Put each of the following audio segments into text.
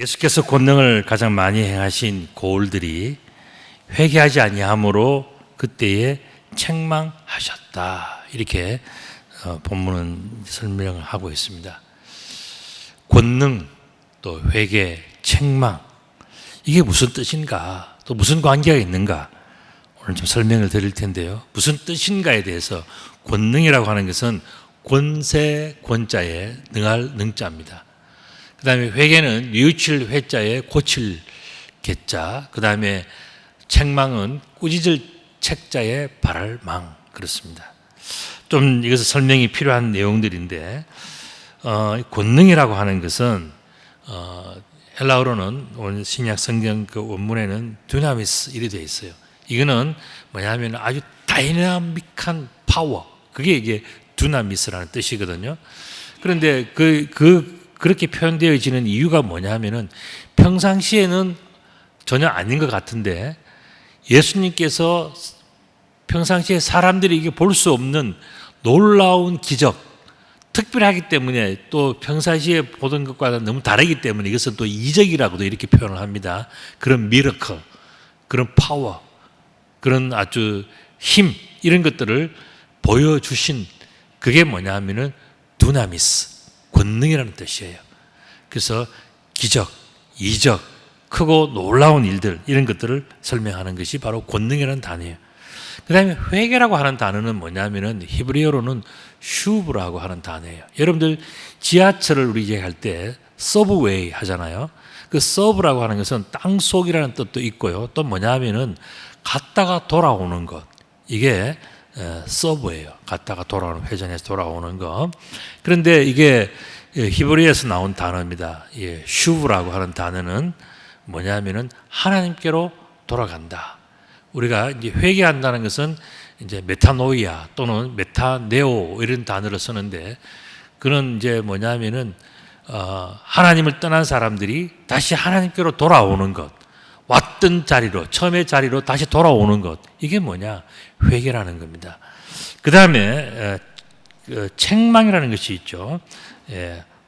예수께서 권능을 가장 많이 행하신 고을들이 회개하지 아니함으로 그때에 책망하셨다. 이렇게 본문은 설명을 하고 있습니다. 권능, 또 회개, 책망, 이게 무슨 뜻인가, 또 무슨 관계가 있는가, 오늘 좀 설명을 드릴 텐데요. 무슨 뜻인가에 대해서, 권능이라고 하는 것은 권세, 권자에 능할 능자입니다. 그 다음에 회개는 뉘우칠 회자에 고칠 개자, 그 다음에 책망은 꾸짖을 책자에 바랄 망, 그렇습니다. 좀 이것은 설명이 필요한 내용들인데, 권능이라고 하는 것은 헬라어로는 오늘 신약 성경 그 원문에는 두나미스 이렇게 되어 있어요. 이거는 뭐냐면 아주 다이나믹한 파워, 그게 이게 두나미스라는 뜻이거든요. 그런데 그렇게 표현되어지는 이유가 뭐냐면은 평상시에는 전혀 아닌 것 같은데 예수님께서 평상시에 사람들이 이게 볼 수 없는 놀라운 기적, 특별하기 때문에 또 평상시에 보던 것과는 너무 다르기 때문에 이것은 또 이적이라고도 이렇게 표현을 합니다. 그런 미러클, 그런 파워, 그런 아주 힘, 이런 것들을 보여주신 그게 뭐냐 하면은 두나미스, 권능이라는 뜻이에요. 그래서 기적, 이적, 크고 놀라운 일들, 이런 것들을 설명하는 것이 바로 권능이라는 단어예요. 그 다음에 회개라고 하는 단어는 뭐냐면은 히브리어로는 슈브라고 하는 단어예요. 여러분들 지하철을 우리 이제 할 때 서브웨이 하잖아요. 그 서브라고 하는 것은 땅속이라는 뜻도 있고요. 또 뭐냐면은 갔다가 돌아오는 것. 이게 서브예요. 갔다가 돌아오는, 회전해서 돌아오는 거. 그런데 이게 히브리어에서 나온 단어입니다. 슈브라고 하는 단어는 뭐냐면은 하나님께로 돌아간다. 우리가 이제 회개한다는 것은 이제 메타노이아 또는 메타네오 이런 단어를 쓰는데, 그는 이제 뭐냐면은 하나님을 떠난 사람들이 다시 하나님께로 돌아오는 것, 왔던 자리로, 처음의 자리로 다시 돌아오는 것, 이게 뭐냐? 회개라는 겁니다. 그 다음에 책망이라는 것이 있죠.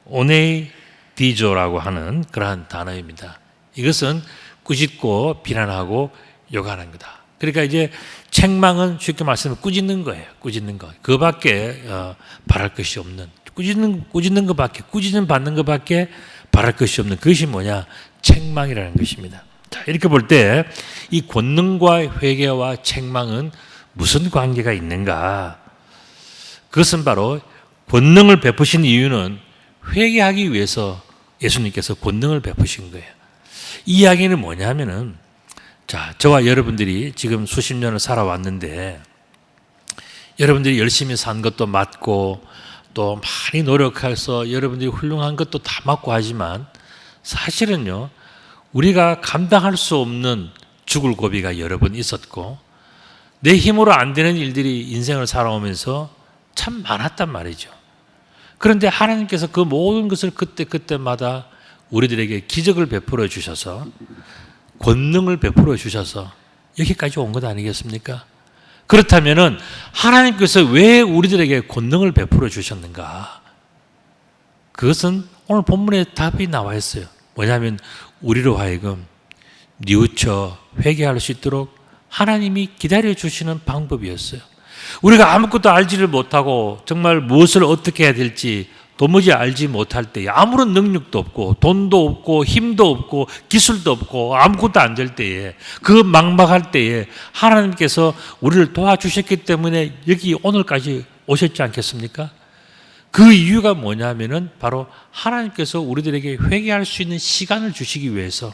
오네이디조라고 하는 그러한 단어입니다. 이것은 꾸짖고 비난하고 욕하는 거다. 그러니까 이제 책망은 쉽게 말하면 꾸짖는 거예요. 꾸짖는 거. 그밖에 바랄 것이 없는, 꾸짖는 것밖에, 꾸짖는 받는 것밖에 바랄 것이 없는, 그것이 뭐냐? 책망이라는 것입니다. 자, 이렇게 볼 때 이 권능과 회개와 책망은 무슨 관계가 있는가? 그것은 바로 권능을 베푸신 이유는 회개하기 위해서 예수님께서 권능을 베푸신 거예요. 이 이야기는 뭐냐면은, 자, 저와 여러분들이 지금 수십 년을 살아왔는데 여러분들이 열심히 산 것도 맞고 또 많이 노력해서 여러분들이 훌륭한 것도 다 맞고 하지만 사실은요, 우리가 감당할 수 없는 죽을 고비가 여러 번 있었고 내 힘으로 안 되는 일들이 인생을 살아오면서 참 많았단 말이죠. 그런데 하나님께서 그 모든 것을 그때마다 우리들에게 기적을 베풀어 주셔서, 권능을 베풀어 주셔서 여기까지 온 것 아니겠습니까? 그렇다면은 하나님께서 왜 우리들에게 권능을 베풀어 주셨는가? 그것은 오늘 본문에 답이 나와 있어요. 뭐냐면 우리로 하여금 뉘우쳐 회개할 수 있도록 하나님이 기다려 주시는 방법이었어요. 우리가 아무것도 알지를 못하고 정말 무엇을 어떻게 해야 될지 도무지 알지 못할 때에, 아무런 능력도 없고 돈도 없고 힘도 없고 기술도 없고 아무것도 안 될 때에, 그 막막할 때에 하나님께서 우리를 도와주셨기 때문에 여기 오늘까지 오셨지 않겠습니까? 그 이유가 뭐냐면은 바로 하나님께서 우리들에게 회개할 수 있는 시간을 주시기 위해서,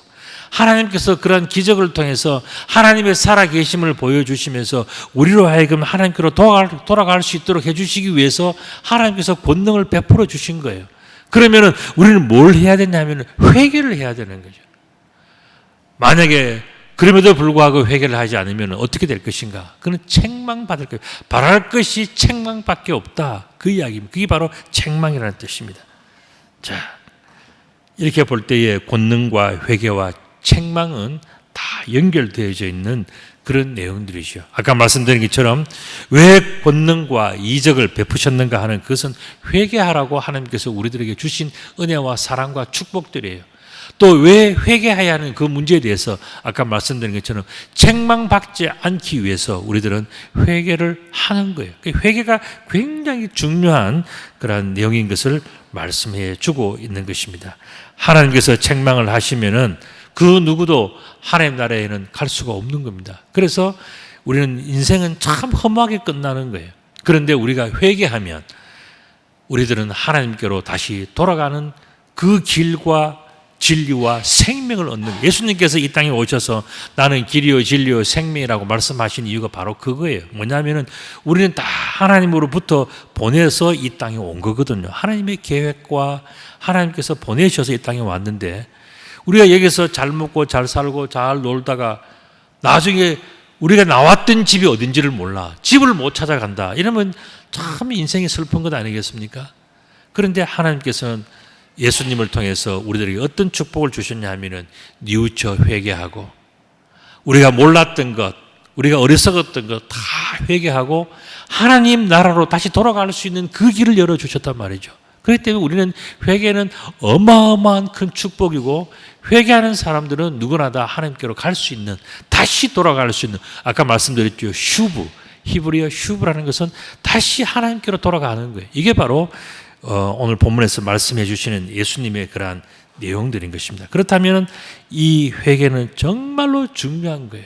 하나님께서 그런 기적을 통해서 하나님의 살아계심을 보여주시면서 우리로 하여금 하나님께로 돌아갈 수 있도록 해주시기 위해서 하나님께서 권능을 베풀어 주신 거예요. 그러면은 우리는 뭘 해야 되냐면 회개를 해야 되는 거죠. 만약에 그럼에도 불구하고 회개를 하지 않으면 어떻게 될 것인가? 그는 책망받을 거예요. 바랄 것이 책망밖에 없다. 그 이야기입니다. 그게 바로 책망이라는 뜻입니다. 자, 이렇게 볼 때에 권능과 회개와 책망은 다 연결되어져 있는 그런 내용들이죠. 아까 말씀드린 것처럼 왜 권능과 이적을 베푸셨는가 하는, 그것은 회개하라고 하나님께서 우리들에게 주신 은혜와 사랑과 축복들이에요. 또 왜 회개해야 하는 그 문제에 대해서 아까 말씀드린 것처럼 책망받지 않기 위해서 우리들은 회개를 하는 거예요. 회개가 굉장히 중요한 그런 내용인 것을 말씀해 주고 있는 것입니다. 하나님께서 책망을 하시면은 그 누구도 하나님 나라에는 갈 수가 없는 겁니다. 그래서 우리는 인생은 참 허무하게 끝나는 거예요. 그런데 우리가 회개하면 우리들은 하나님께로 다시 돌아가는 그 길과 진리와 생명을 얻는 거예요. 예수님께서 이 땅에 오셔서 나는 길이요 진리요 생명이라고 말씀하신 이유가 바로 그거예요. 뭐냐면은 우리는 다 하나님으로부터 보내서 이 땅에 온 거거든요. 하나님의 계획과 하나님께서 보내셔서 이 땅에 왔는데 우리가 여기서 잘 먹고 잘 살고 잘 놀다가 나중에 우리가 나왔던 집이 어딘지를 몰라. 집을 못 찾아간다. 이러면 참 인생이 슬픈 것 아니겠습니까? 그런데 하나님께서는 예수님을 통해서 우리들에게 어떤 축복을 주셨냐 하면은 뉘우쳐 회개하고 우리가 몰랐던 것, 우리가 어리석었던 것 다 회개하고 하나님 나라로 다시 돌아갈 수 있는 그 길을 열어주셨단 말이죠. 그렇기 때문에 우리는 회개는 어마어마한 큰 축복이고 회개하는 사람들은 누구나 다 하나님께로 갈 수 있는 다시 돌아갈 수 있는 아까 말씀드렸죠. 슈브, 히브리어 슈브라는 것은 다시 하나님께로 돌아가는 거예요. 이게 바로 오늘 본문에서 말씀해 주시는 예수님의 그러한 내용들인 것입니다. 그렇다면 이 회개는 정말로 중요한 거예요.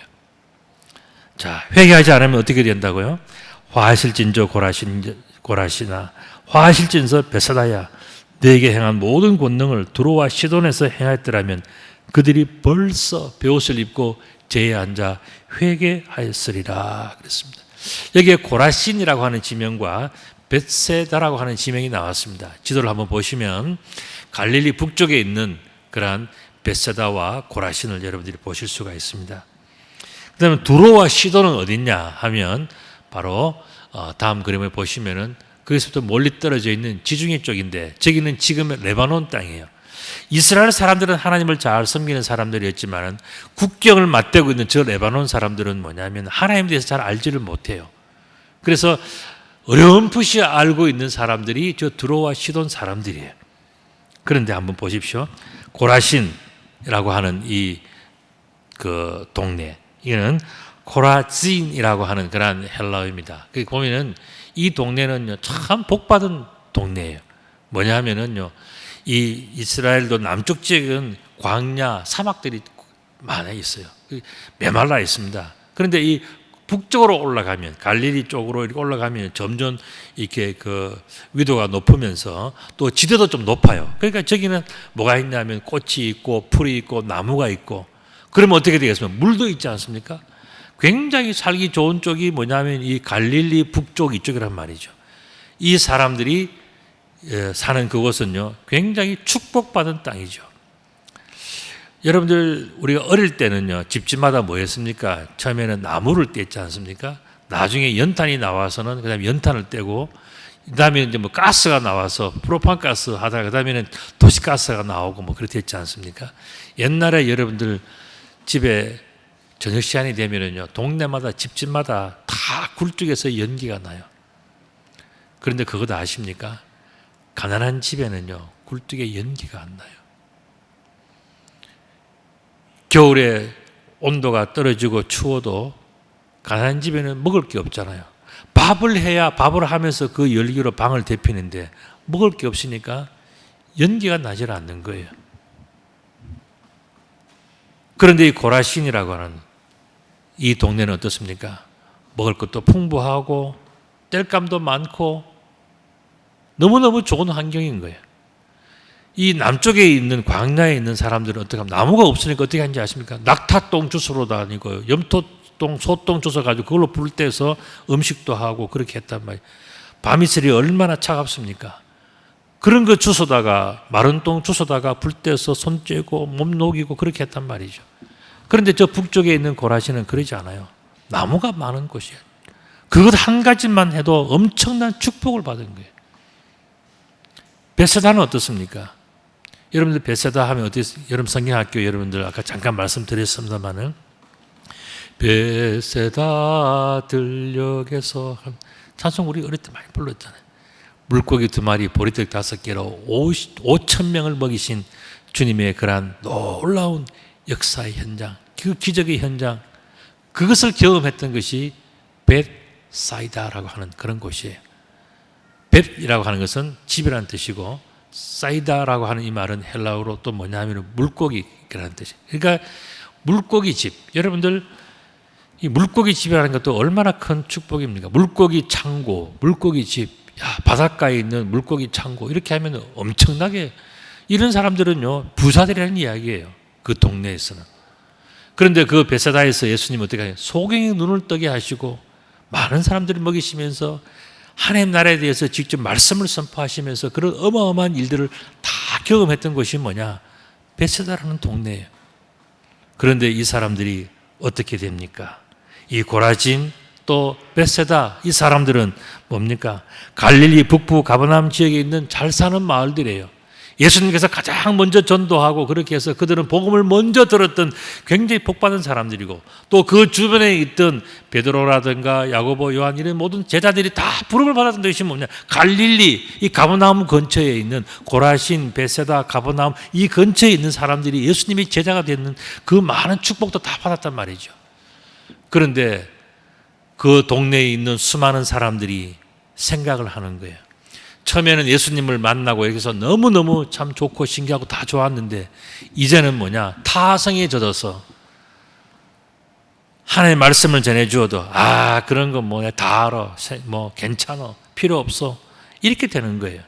자, 회개하지 않으면 어떻게 된다고요? 화하실진저 고라시나 화하실진서 베사다야 내게 행한 모든 권능을 두로와 시돈에서 행하였더라면 그들이 벌써 베옷을 입고 제에 앉아 회개하였으리라 그랬습니다. 여기에 고라신이라고 하는 지명과 벳세다라고 하는 지명이 나왔습니다. 지도를 한번 보시면 갈릴리 북쪽에 있는 그러한 벳세다와 고라신을 여러분들이 보실 수가 있습니다. 그 다음에 두로와 시돈은 어딨냐 하면 바로 다음 그림을 보시면은 거기서부터 멀리 떨어져 있는 지중해 쪽인데 저기는 지금의 레바논 땅이에요. 이스라엘 사람들은 하나님을 잘 섬기는 사람들이었지만 국경을 맞대고 있는 저 레바논 사람들은 뭐냐면 하나님에 대해서 잘 알지를 못해요. 그래서 어렴풋이 알고 있는 사람들이 저 두로와 시돈 사람들이에요. 그런데 한번 보십시오. 고라신이라고 하는 이 그 동네, 이거는 코라진이라고 하는 그런 헬라어입니다. 거기 보면은 이 동네는요 참 복받은 동네예요. 뭐냐 하면은요 이 이스라엘도 남쪽 지역은 광야 사막들이 많아 있어요. 메말라 있습니다. 그런데 이 북쪽으로 올라가면 갈릴리 쪽으로 이렇게 올라가면 점점 이렇게 그 위도가 높으면서 또 지대도 좀 높아요. 그러니까 저기는 뭐가 있냐면 꽃이 있고 풀이 있고 나무가 있고 그러면 어떻게 되겠습니까? 물도 있지 않습니까? 굉장히 살기 좋은 쪽이 뭐냐면 이 갈릴리 북쪽 이쪽이란 말이죠. 이 사람들이 사는 그곳은요 굉장히 축복받은 땅이죠. 여러분들 우리가 어릴 때는요 집집마다 뭐 했습니까? 처음에는 나무를 뗐지 않습니까? 나중에 연탄이 나와서는 그다음에 연탄을 떼고 그다음에 이제 뭐 가스가 나와서 프로판 가스 하다가 그다음에는 도시가스가 나오고 뭐 그렇게 했지 않습니까? 옛날에 여러분들 집에 저녁 시간이 되면은요 동네마다 집집마다 다 굴뚝에서 연기가 나요. 그런데 그거 다 아십니까? 가난한 집에는요 굴뚝에 연기가 안 나요. 겨울에 온도가 떨어지고 추워도 가난한 집에는 먹을 게 없잖아요. 밥을 해야 밥을 하면서 그 열기로 방을 데피는데 먹을 게 없으니까 연기가 나질 않는 거예요. 그런데 이 고라신이라고 하는 이 동네는 어떻습니까? 먹을 것도 풍부하고 땔감도 많고 너무너무 좋은 환경인 거예요. 이 남쪽에 있는 광야에 있는 사람들은 어떻게 하면 나무가 없으니까 어떻게 하는지 아십니까? 낙타똥 주스러 다니고 염토똥, 소똥 주워 가지고 그걸로 불 떼서 음식도 하고 그렇게 했단 말이에요. 밤이슬이 얼마나 차갑습니까? 그런 거 주워다가 마른 똥 주워다가 불 떼서 손 쬐고 몸 녹이고 그렇게 했단 말이죠. 그런데 저 북쪽에 있는 고라신은 그러지 않아요. 나무가 많은 곳이에요. 그것 한 가지만 해도 엄청난 축복을 받은 거예요. 벳세다는 어떻습니까? 여러분들 벳세다 하면 어디 여러분 성경학교 여러분들 아까 잠깐 말씀드렸습니다만은 벳세다 들녘에서 찬송 우리 어릴 때 많이 불렀잖아요. 물고기 2마리 보리떡 5개로 5,000명을 먹이신 주님의 그러한 놀라운 역사의 현장, 그 기적의 현장, 그것을 경험했던 것이 벳사이다라고 하는 그런 곳이에요. 벳이라고 하는 것은 집이라는 뜻이고, 사이다라고 하는 이 말은 헬라어로 또 뭐냐면 물고기라는 뜻이에요. 그러니까 물고기 집. 여러분들 이 물고기 집이라는 것도 얼마나 큰 축복입니까? 물고기 창고, 물고기 집, 야, 바닷가에 있는 물고기 창고, 이렇게 하면 엄청나게, 이런 사람들은요 부자들이라는 이야기예요, 그 동네에서는. 그런데 그 베사다에서 예수님 어떻게 하냐, 소경의 눈을 뜨게 하시고 많은 사람들을 먹이시면서 하나님 나라에 대해서 직접 말씀을 선포하시면서 그런 어마어마한 일들을 다 경험했던 곳이 뭐냐, 베사다라는 동네예요. 그런데 이 사람들이 어떻게 됩니까? 이 고라진 또 벳세다, 이 사람들은 뭡니까? 갈릴리 북부 가버나움 지역에 있는 잘 사는 마을들이에요. 예수님께서 가장 먼저 전도하고 그렇게 해서 그들은 복음을 먼저 들었던 굉장히 복받은 사람들이고, 또 그 주변에 있던 베드로라든가 야고보, 요한 이런 모든 제자들이 다 부름을 받았던 것이 뭐냐, 갈릴리 이 가버나움 근처에 있는 고라신, 벳세다, 가버나움 이 근처에 있는 사람들이 예수님이 제자가 되는 그 많은 축복도 다 받았단 말이죠. 그런데 그 동네에 있는 수많은 사람들이 생각을 하는 거예요. 처음에는 예수님을 만나고 여기서 너무너무 참 좋고 신기하고 다 좋았는데, 이제는 뭐냐, 타성에 젖어서 하나님의 말씀을 전해주어도 그런 건 뭐야, 다 알아, 뭐 괜찮아, 필요 없어, 이렇게 되는 거예요.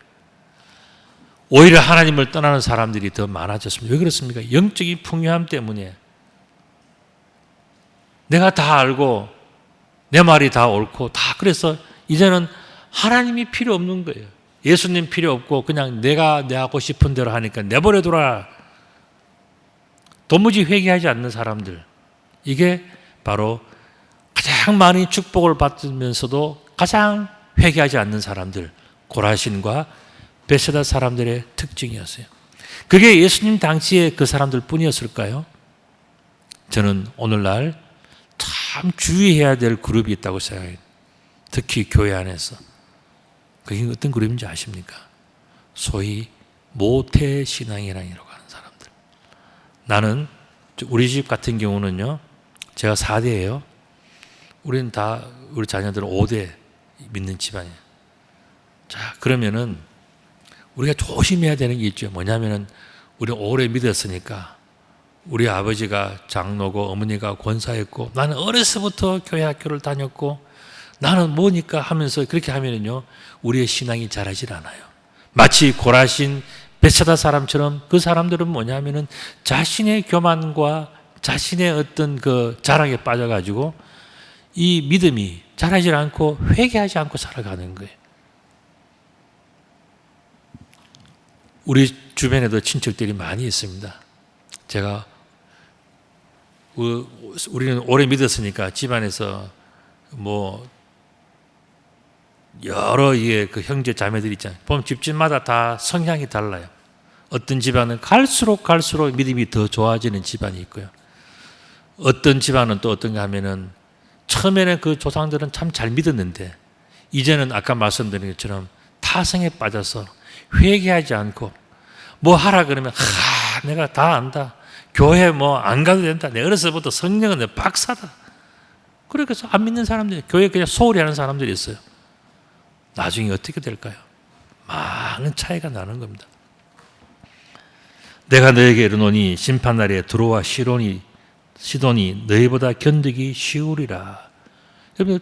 오히려 하나님을 떠나는 사람들이 더 많아졌습니다. 왜 그렇습니까? 영적인 풍요함 때문에. 내가 다 알고 내 말이 다 옳고 다, 그래서 이제는 하나님이 필요 없는 거예요. 예수님 필요 없고 그냥 내가 하고 싶은 대로 하니까 내버려둬라. 도무지 회개하지 않는 사람들, 이게 바로 가장 많이 축복을 받으면서도 가장 회개하지 않는 사람들, 고라신과 벳세다 사람들의 특징이었어요. 그게 예수님 당시에 그 사람들 뿐이었을까요? 저는 오늘날 참 주의해야 될 그룹이 있다고 생각해요. 특히 교회 안에서. 그게 어떤 그룹인지 아십니까? 소위 모태신앙이라고 하는 사람들. 나는, 우리 집 같은 경우는요, 제가 4대예요. 우리는 다, 우리 자녀들은 5대 믿는 집안이에요. 자, 그러면은 우리가 조심해야 되는 게 있죠. 뭐냐면은 우리는 오래 믿었으니까, 우리 아버지가 장로고 어머니가 권사였고 나는 어려서부터 교회 학교를 다녔고 나는 뭐니까 하면서 그렇게 하면은요, 우리의 신앙이 자라질 않아요. 마치 고라신 벳세다 사람처럼 그 사람들은 뭐냐면은 자신의 교만과 자신의 어떤 그 자랑에 빠져가지고 이 믿음이 자라질 않고 회개하지 않고 살아가는 거예요. 우리 주변에도 친척들이 많이 있습니다. 제가 우리는 오래 믿었으니까 집안에서 뭐 여러 그 형제 자매들이 있잖아요. 보면 집집마다 다 성향이 달라요. 어떤 집안은 갈수록 믿음이 더 좋아지는 집안이 있고요. 어떤 집안은 또 어떤가 하면은 처음에는 그 조상들은 참 잘 믿었는데 이제는 아까 말씀드린 것처럼 타성에 빠져서 회개하지 않고 뭐 하라 그러면 내가 다 안다. 교회 뭐 안 가도 된다. 내가 어려서부터 성령은 내 박사다. 그래서 안 믿는 사람들이, 교회 그냥 소홀히 하는 사람들이 있어요. 나중에 어떻게 될까요? 많은 차이가 나는 겁니다. 내가 너에게 이르노니 심판날에 두로와 시돈이 너희보다 견디기 쉬우리라. 여러분,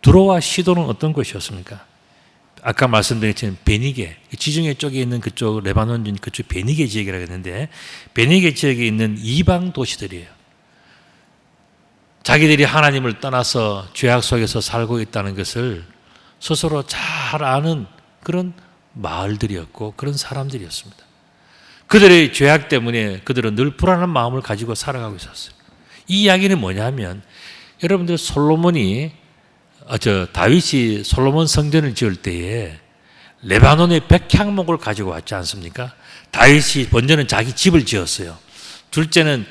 두로와 시돈은 어떤 곳이었습니까? 아까 말씀드렸지만 베니게, 지중해 쪽에 있는 그쪽 레바논 그쪽 베니게 지역이라고 했는데, 베니게 지역에 있는 이방 도시들이에요. 자기들이 하나님을 떠나서 죄악 속에서 살고 있다는 것을 스스로 잘 아는 그런 마을들이었고 그런 사람들이었습니다. 그들의 죄악 때문에 그들은 늘 불안한 마음을 가지고 살아가고 있었어요. 이 이야기는 뭐냐면, 여러분들 다윗이 솔로몬 성전을 지을 때에 레바논의 백향목을 가지고 왔지 않습니까? 다윗이 먼저는 자기 집을 지었어요. 둘째는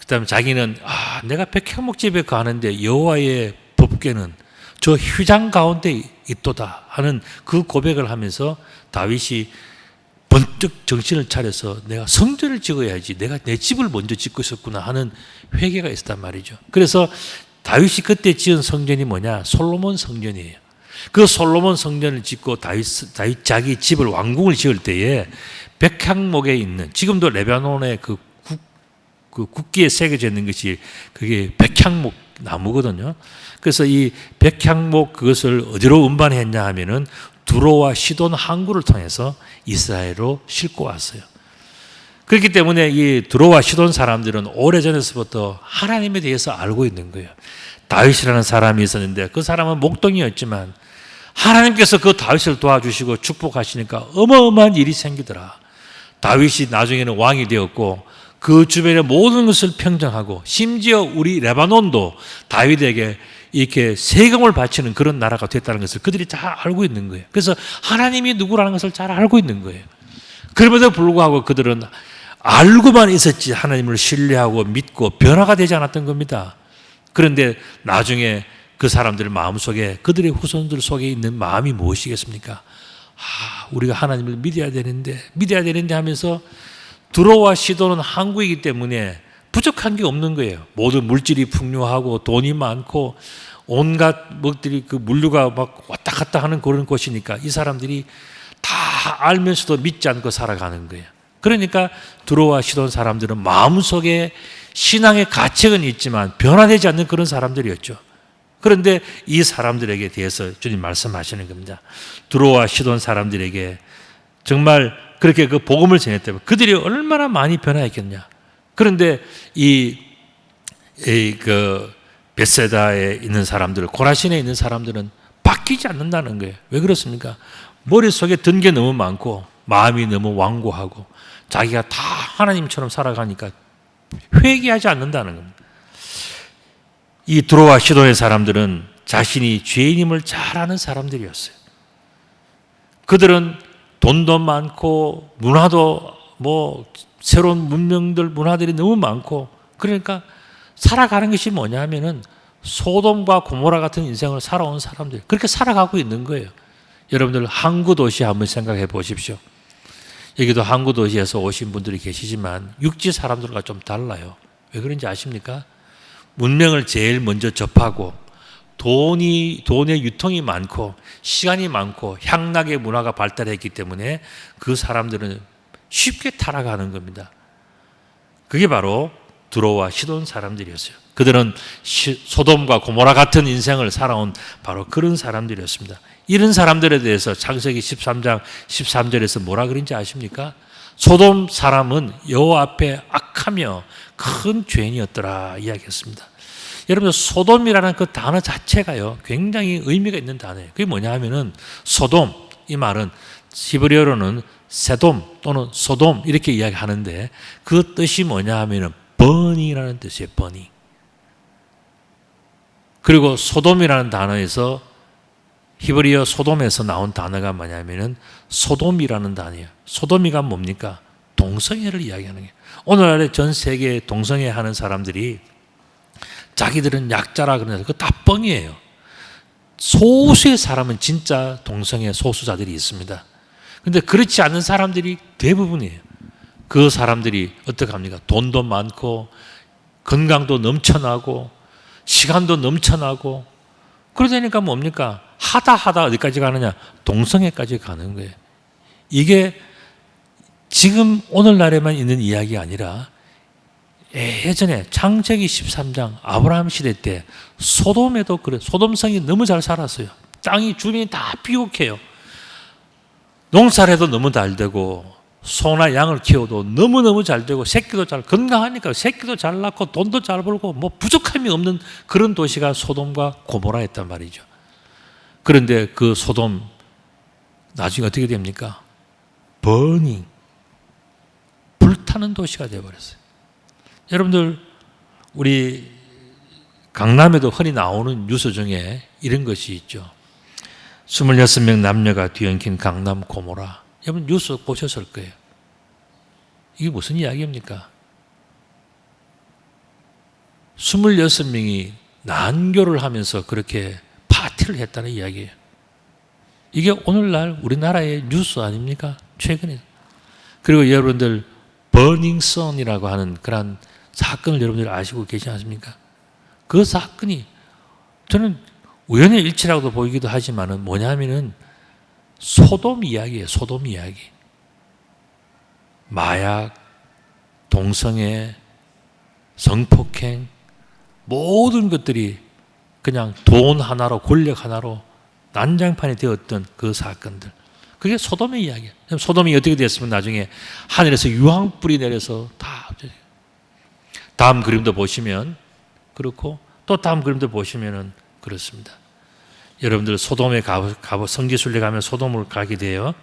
그다음에 자기는 내가 백향목 집에 가는데 여호와의 법궤는 저 휘장 가운데 있도다 하는 그 고백을 하면서 다윗이 번뜩 정신을 차려서 내가 성전을 지어야지, 내가 내 집을 먼저 짓고 있었구나 하는 회개가 있었단 말이죠. 그래서 다윗이 그때 지은 성전이 뭐냐? 솔로몬 성전이에요. 그 솔로몬 성전을 짓고 다윗 자기 집을 왕궁을 지을 때에 백향목에 있는, 지금도 레바논의 그 국기에 새겨져 있는 것이 그게 백향목 나무거든요. 그래서 이 백향목 그것을 어디로 운반했냐 하면은 두로와 시돈 항구를 통해서 이스라엘로 싣고 왔어요. 그렇기 때문에 이 두로와 시돈 사람들은 오래전에서부터 하나님에 대해서 알고 있는 거예요. 다윗이라는 사람이 있었는데 그 사람은 목동이었지만 하나님께서 그 다윗을 도와주시고 축복하시니까 어마어마한 일이 생기더라. 다윗이 나중에는 왕이 되었고 그 주변의 모든 것을 평정하고 심지어 우리 레바논도 다윗에게 이렇게 세금을 바치는 그런 나라가 됐다는 것을 그들이 잘 알고 있는 거예요. 그래서 하나님이 누구라는 것을 잘 알고 있는 거예요. 그럼에도 불구하고 그들은 알고만 있었지 하나님을 신뢰하고 믿고 변화가 되지 않았던 겁니다. 그런데 나중에 그 사람들 마음속에, 그들의 후손들 속에 있는 마음이 무엇이겠습니까? 우리가 하나님을 믿어야 되는데 하면서 두로와 시돈은 항구이기 때문에 부족한 게 없는 거예요. 모든 물질이 풍요하고 돈이 많고 온갖 것들이 그 물류가 막 왔다 갔다 하는 그런 곳이니까 이 사람들이 다 알면서도 믿지 않고 살아가는 거예요. 그러니까 두로와 시돈 사람들은 마음속에 신앙의 가책은 있지만 변화되지 않는 그런 사람들이었죠. 그런데 이 사람들에게 대해서 주님 말씀하시는 겁니다. 두로와 시돈 사람들에게 정말 그렇게 그 복음을 전했다면 그들이 얼마나 많이 변화했겠냐. 그런데 그 벳세다에 있는 사람들, 고라신에 있는 사람들은 바뀌지 않는다는 거예요. 왜 그렇습니까? 머릿속에 든 게 너무 많고 마음이 너무 완고하고 자기가 다 하나님처럼 살아가니까 회개하지 않는다는 겁니다. 이 두로와 시돈의 사람들은 자신이 죄인임을 잘 아는 사람들이었어요. 그들은 돈도 많고 문화도 새로운 문화들이 너무 많고 그러니까 살아가는 것이 뭐냐 하면은 소돔과 고모라 같은 인생을 살아온 사람들, 그렇게 살아가고 있는 거예요. 여러분들 항구 도시 한번 생각해 보십시오. 여기도 항구 도시에서 오신 분들이 계시지만 육지 사람들과 좀 달라요. 왜 그런지 아십니까? 문명을 제일 먼저 접하고 돈의 유통이 많고 시간이 많고 향락의 문화가 발달했기 때문에 그 사람들은 쉽게 타락하는 겁니다. 그게 바로 두로와 시돈 사람들이었어요. 그들은 소돔과 고모라 같은 인생을 살아온 바로 그런 사람들이었습니다. 이런 사람들에 대해서 창세기 13장 13절에서 뭐라 그런지 아십니까? 소돔 사람은 여호와 앞에 악하며 큰 죄인이었더라 이야기했습니다. 여러분, 소돔이라는 그 단어 자체가요 굉장히 의미가 있는 단어예요. 그게 뭐냐 하면은 소돔, 이 말은 히브리어로는 세돔 또는 소돔 이렇게 이야기하는데 그 뜻이 뭐냐 하면은 번이라는 뜻이에요. 번이. 그리고 소돔이라는 단어에서 히브리어 소돔에서 나온 단어가 뭐냐면은 소돔이라는 단어예요. 소돔이가 뭡니까? 동성애를 이야기하는 거예요. 오늘날에 전 세계에 동성애 하는 사람들이 자기들은 약자라 그러는데 그거 다 뻥이에요. 소수의 사람은 진짜 동성애 소수자들이 있습니다. 그런데 그렇지 않은 사람들이 대부분이에요. 그 사람들이 어떻게 합니까? 돈도 많고 건강도 넘쳐나고 시간도 넘쳐나고 그러다니까 뭡니까? 하다 어디까지 가느냐? 동성애까지 가는 거예요. 이게 지금 오늘날에만 있는 이야기 아니라 예전에 창세기 13장 아브라함 시대 때 소돔에도 그래. 소돔성이 너무 잘 살았어요. 땅이 주변이 다 비옥해요. 농사를 해도 너무 잘 되고 소나 양을 키워도 너무너무 잘 되고 새끼도 잘 건강하니까 새끼도 잘 낳고 돈도 잘 벌고 부족함이 없는 그런 도시가 소돔과 고모라였단 말이죠. 그런데 그 소돔 나중에 어떻게 됩니까? 버닝, 불타는 도시가 되어버렸어요. 여러분들 우리 강남에도 흔히 나오는 뉴스 중에 이런 것이 있죠. 26명 남녀가 뒤엉킨 강남 고모라. 여러분 뉴스 보셨을 거예요. 이게 무슨 이야기입니까? 26명이 난교를 하면서 그렇게 파티를 했다는 이야기예요. 이게 오늘날 우리나라의 뉴스 아닙니까? 최근에. 그리고 여러분들 버닝 선이라고 하는 그런 사건을 여러분들 아시고 계시지 않습니까? 그 사건이 저는 우연의 일치라고도 보이기도 하지만은 뭐냐면은 소돔 이야기예요. 소돔 이야기. 마약, 동성애, 성폭행 모든 것들이 그냥 돈 하나로 권력 하나로 난장판이 되었던 그 사건들. 그게 소돔의 이야기예요. 소돔이 어떻게 됐으면 나중에 하늘에서 유황불이 내려서 다 없어져요. 다음 그림도 보시면 그렇고 또 다음 그림도 보시면은 그렇습니다. 여러분들 소돔에 성지순례 가면 소돔을 가게 돼요.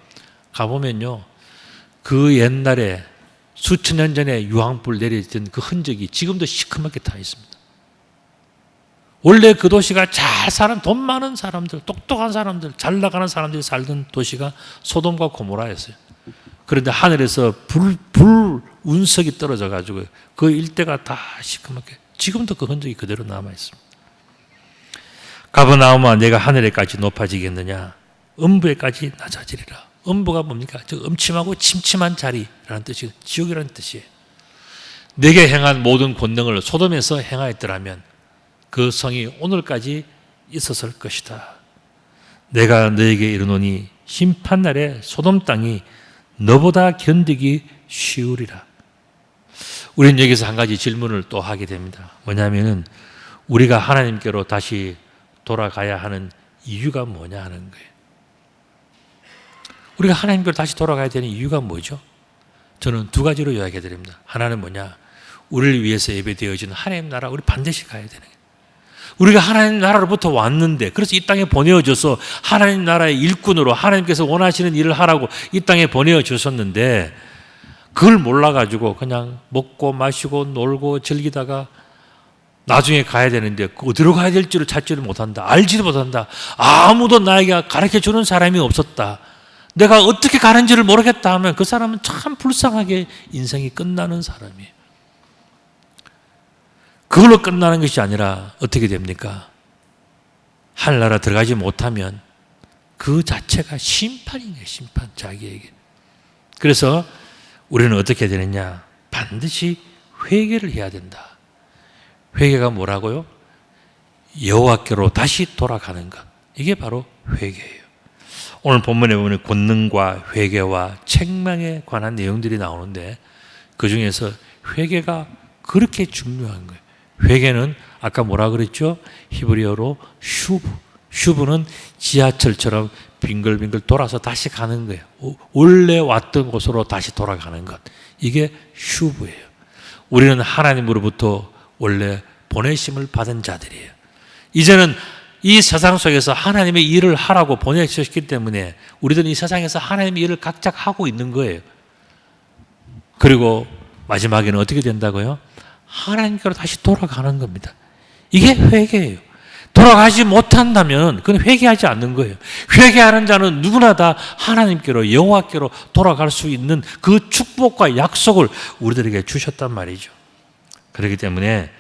가보면요. 그 옛날에 수천 년 전에 유황불 내려진 그 흔적이 지금도 시커멓게 타 있습니다. 원래 그 도시가 잘 사는 돈 많은 사람들, 똑똑한 사람들, 잘 나가는 사람들이 살던 도시가 소돔과 고모라였어요. 그런데 하늘에서 불 운석이 떨어져 가지고 그 일대가 다 시커멓게 지금도 그 흔적이 그대로 남아 있습니다. 가버나움아 내가 하늘에까지 높아지겠느냐 음부에까지 낮아지리라. 음부가 뭡니까? 저 음침하고 침침한 자리라는 뜻이고 지옥이라는 뜻이에요. 내게 행한 모든 권능을 소돔에서 행하였더라면 그 성이 오늘까지 있었을 것이다. 내가 너에게 이르노니 심판날에 소돔 땅이 너보다 견디기 쉬우리라. 우리는 여기서 한 가지 질문을 또 하게 됩니다. 뭐냐면은 우리가 하나님께로 다시 돌아가야 하는 이유가 뭐냐 하는 거예요. 우리가 하나님께로 다시 돌아가야 되는 이유가 뭐죠? 저는 두 가지로 이야기해 드립니다. 하나는 뭐냐? 우리를 위해서 예배되어진 하나님 나라 우리 반드시 가야 되는 거예요. 우리가 하나님 나라로부터 왔는데 그래서 이 땅에 보내어져서 하나님 나라의 일꾼으로 하나님께서 원하시는 일을 하라고 이 땅에 보내어주셨는데 그걸 몰라가지고 그냥 먹고 마시고 놀고 즐기다가 나중에 가야 되는데 어디로 가야 될지를 찾지를 못한다. 알지도 못한다. 아무도 나에게 가르쳐주는 사람이 없었다. 내가 어떻게 가는지를 모르겠다 하면 그 사람은 참 불쌍하게 인생이 끝나는 사람이에요. 그걸로 끝나는 것이 아니라 어떻게 됩니까? 하늘나라 들어가지 못하면 그 자체가 심판인 거예요. 심판 자기에게. 그래서 우리는 어떻게 되느냐? 반드시 회개를 해야 된다. 회개가 뭐라고요? 여호와께로 다시 돌아가는 것. 이게 바로 회개예요. 오늘 본문에 보면 권능과 회개와 책망에 관한 내용들이 나오는데 그 중에서 회개가 그렇게 중요한 거예요. 회개는 아까 뭐라 그랬죠? 히브리어로 슈브. 슈브는 지하철처럼 빙글빙글 돌아서 다시 가는 거예요. 원래 왔던 곳으로 다시 돌아가는 것. 이게 슈브예요. 우리는 하나님으로부터 원래 보내심을 받은 자들이에요. 이제는 이 세상 속에서 하나님의 일을 하라고 보내주셨기 때문에 우리들은 이 세상에서 하나님의 일을 각자 하고 있는 거예요. 그리고 마지막에는 어떻게 된다고요? 하나님께로 다시 돌아가는 겁니다. 이게 회개예요. 돌아가지 못한다면 그건 회개하지 않는 거예요. 회개하는 자는 누구나 다 하나님께로 여호와께로 돌아갈 수 있는 그 축복과 약속을 우리들에게 주셨단 말이죠. 그렇기 때문에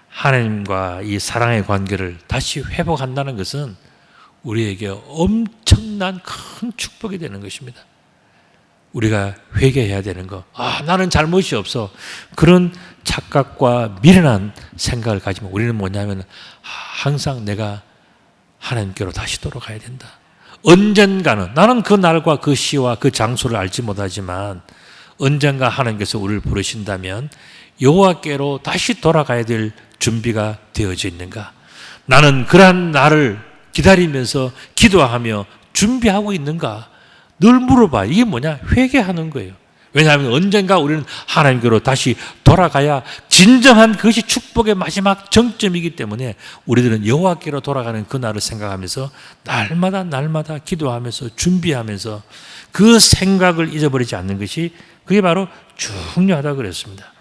하나님과 이 사랑의 관계를 다시 회복한다는 것은 우리에게 엄청난 큰 축복이 되는 것입니다. 우리가 회개해야 되는 거. 나는 잘못이 없어. 그런 착각과 미련한 생각을 가지면 우리는 뭐냐면 항상 내가 하나님께로 다시 돌아가야 된다. 언젠가는 나는 그 날과 그 시와 그 장소를 알지 못하지만 언젠가 하나님께서 우리를 부르신다면 여호와께로 다시 돌아가야 될 준비가 되어져 있는가? 나는 그러한 날을 기다리면서 기도하며 준비하고 있는가? 늘 물어봐. 이게 뭐냐? 회개하는 거예요. 왜냐하면 언젠가 우리는 하나님께로 다시 돌아가야 진정한 그것이 축복의 마지막 정점이기 때문에 우리들은 여호와께로 돌아가는 그 날을 생각하면서 날마다 기도하면서 준비하면서 그 생각을 잊어버리지 않는 것이 그게 바로 중요하다고 그랬습니다.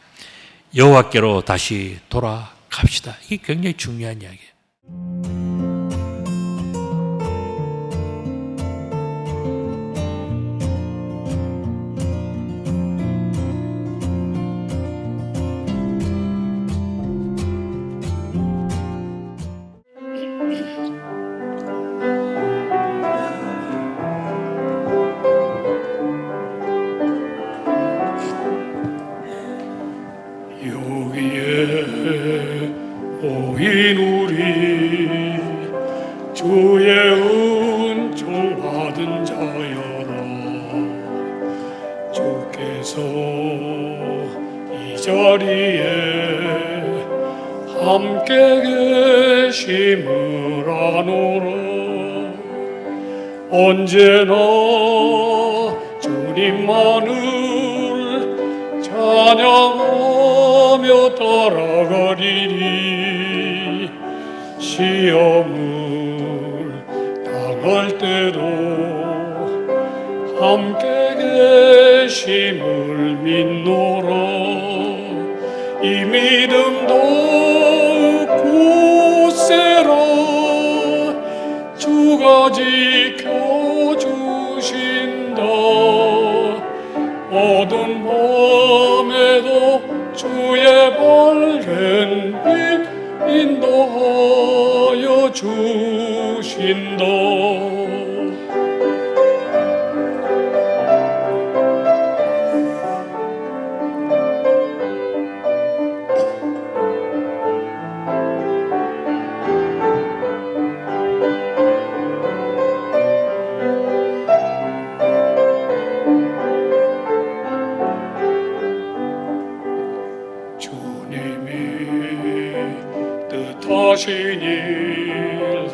여호와께로 다시 돌아갑시다. 이게 굉장히 중요한 이야기예요. 우리 주의 은총 받은 자여라. 주께서 이 자리에 함께 계심을 아노라. 언제나 주님만을 찬양하며 따라가리니 시험을 당할 때도 함께 계심을 믿노라. 이 믿음 더욱 굳세라. 주가 지켜주신다. 어두운 밤에도 주의 밝은 빛 인도하여 주신다. 뜻하신 일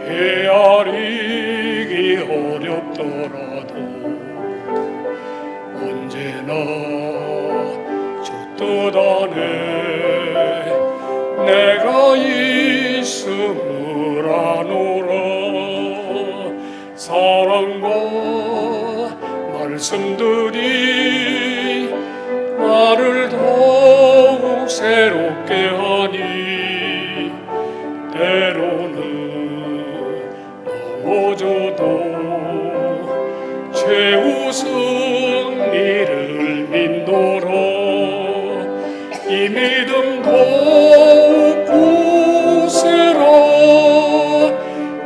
헤아리기 어렵더라도 언제나 주 뜻 안에 내가 있음을 아노라. 사랑과 말씀들이 나를 더욱 새롭게 하니 때로는 넘어져도 최후 승리를 믿노라. 이 믿음 더욱 굳세라.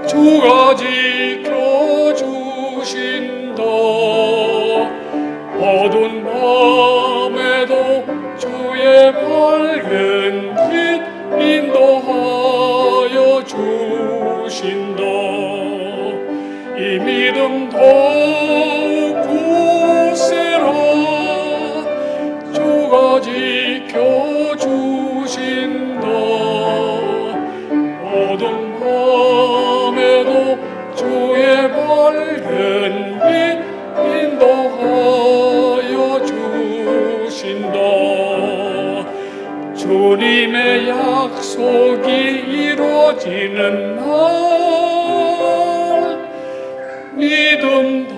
주가 지켜주신다. 어두운 밤에도 주의 밝은 빛 인도하여 주신다. 이 믿음 더욱 굳세라. 주가 지켜주신다. 어두운 밤에도 주의 밝은 빛 인도하여 주신다. 주님의 약속이 이루어지는 날 믿음 더